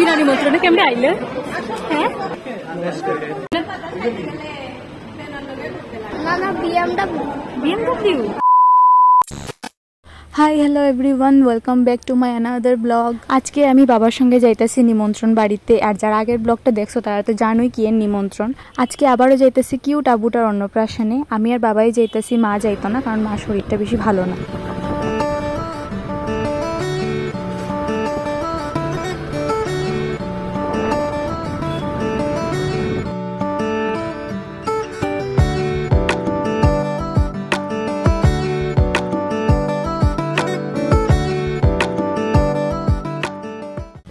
বিনা নিমন্ত্রণে কেমনে আইলে? হ্যাঁ BMW। Hi hello everyone, welcome back to my another blog. আজকে আমি বাবার সঙ্গে যাইতেছি নিমন্ত্রণ বাড়িতে। আর যারা আগের ব্লগটা দেখছো তারা তো জানোই কি এর নিমন্ত্রণ। আজকে আবারও যাইতেছি কিউট আবুটার অন্নপ্রাশনে। আমি আর বাবাই যাইতেছি, মা যাইতো না কারণ মার শরীরটা বেশি ভালো না।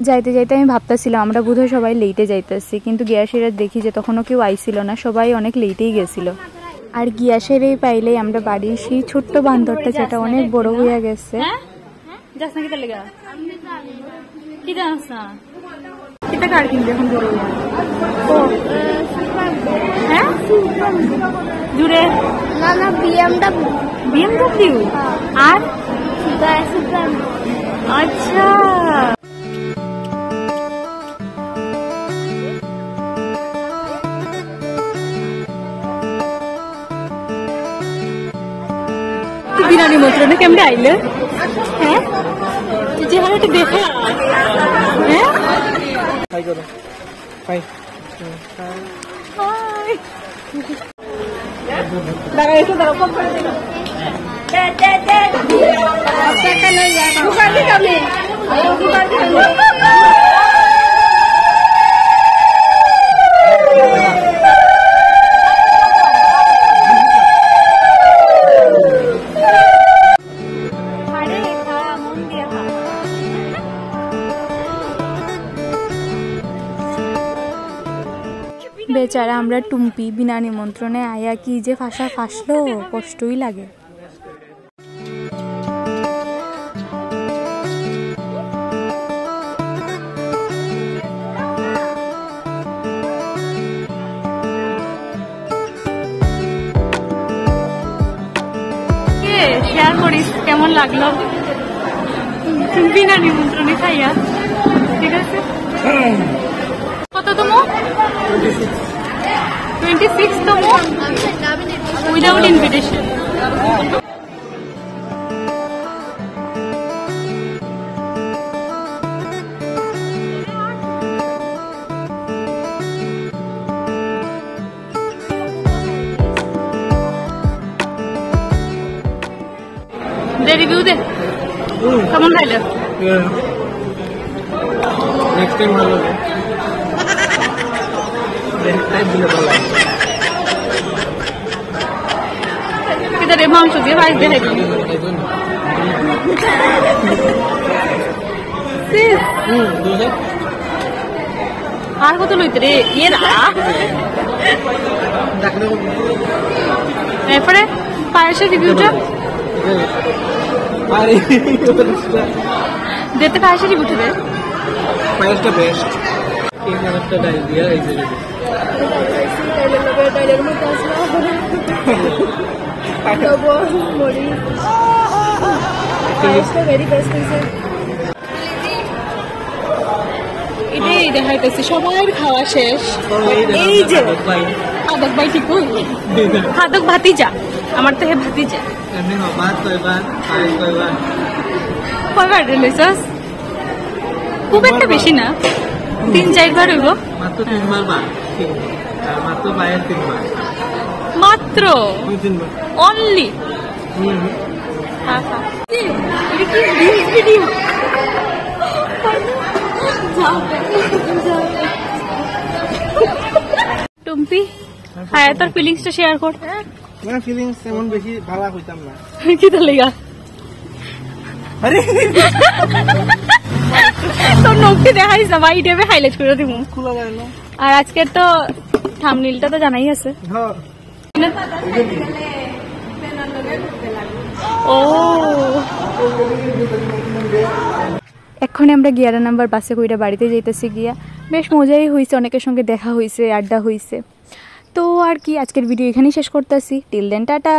যাইতে যাইতে আমি ভাবতেছিলাম আমরা বোধহয় সবাই লেটে যাইতেছি, কিন্তু গিয়াসেরা দেখি যে তখনও কেউ আইছিল না, সবাই অনেক লেটেই গেছিল। আর গিয়াসেরই পাইলেই আমরা বাড়ির সেই ছোট্ট বান্দরটা যেটা অনেক বড় হয়ে গেছে। BMW আর আচ্ছা বিনা নিমন্ত্রণে কেমনে আইলে? হ্যাঁ চেহারাটা দেখা। হ্যাঁ দাঁড়া একটু দাঁড়া ফোন করে দিল। বেচারা আমরা টুম্পি বিনা নিমন্ত্রণে আয়া কি যে ফাঁসলো, কষ্টই লাগে। শেয়ার করিস কেমন লাগলো বিনা নিমন্ত্রণে খাইয়া? ঠিক আছে, কত তম? 26 তম উইদাউট ইনভিটেশন। রিভিউ দে কেমন খাইলে? নেক্সট টাইম ভালো হবে। মাংস দিয়ে ভাই দেখাই আর কত লইতে রে এরপরে পায়েসের রিভিউটা দেখতে পায়েসের রিভিউটা দে। পায়েসটা বেস্ট। এটাই দেখাইতেছি, সবার খাওয়া শেষ। এই যে খাদক ভাই ঠিক খাদক ভাতিজা, আমার তো হে ভাতিজা। কয়বার লইছস? খুব একটা বেশি না, 3-4 বার হইব মাত্র। 3 বার মাত্র পায়ের 3 বার মাত্র অনলি। টুম্পি হ্যাঁ তোর ফিলিংসটা শেয়ার কর। আমার ফিলিংস তেমন বেশি ভালো হইতাম না। কি তো লেগা? আরে তোর নখটি দেখাইস না ভাই, এটা হাইলাইট করে দিব। আর আজকের তো থাম্বনেইলটা তো জানাই আছে। ও এখন আমরা 11 নাম্বার বাসে কইরা বাড়িতে যাইতেছি। গিয়া বেশ মজাই হয়েছে, অনেকের সঙ্গে দেখা হয়েছে, আড্ডা হয়েছে। তো আর কি, আজকের ভিডিও এখানেই শেষ করতেছি। Till then tata.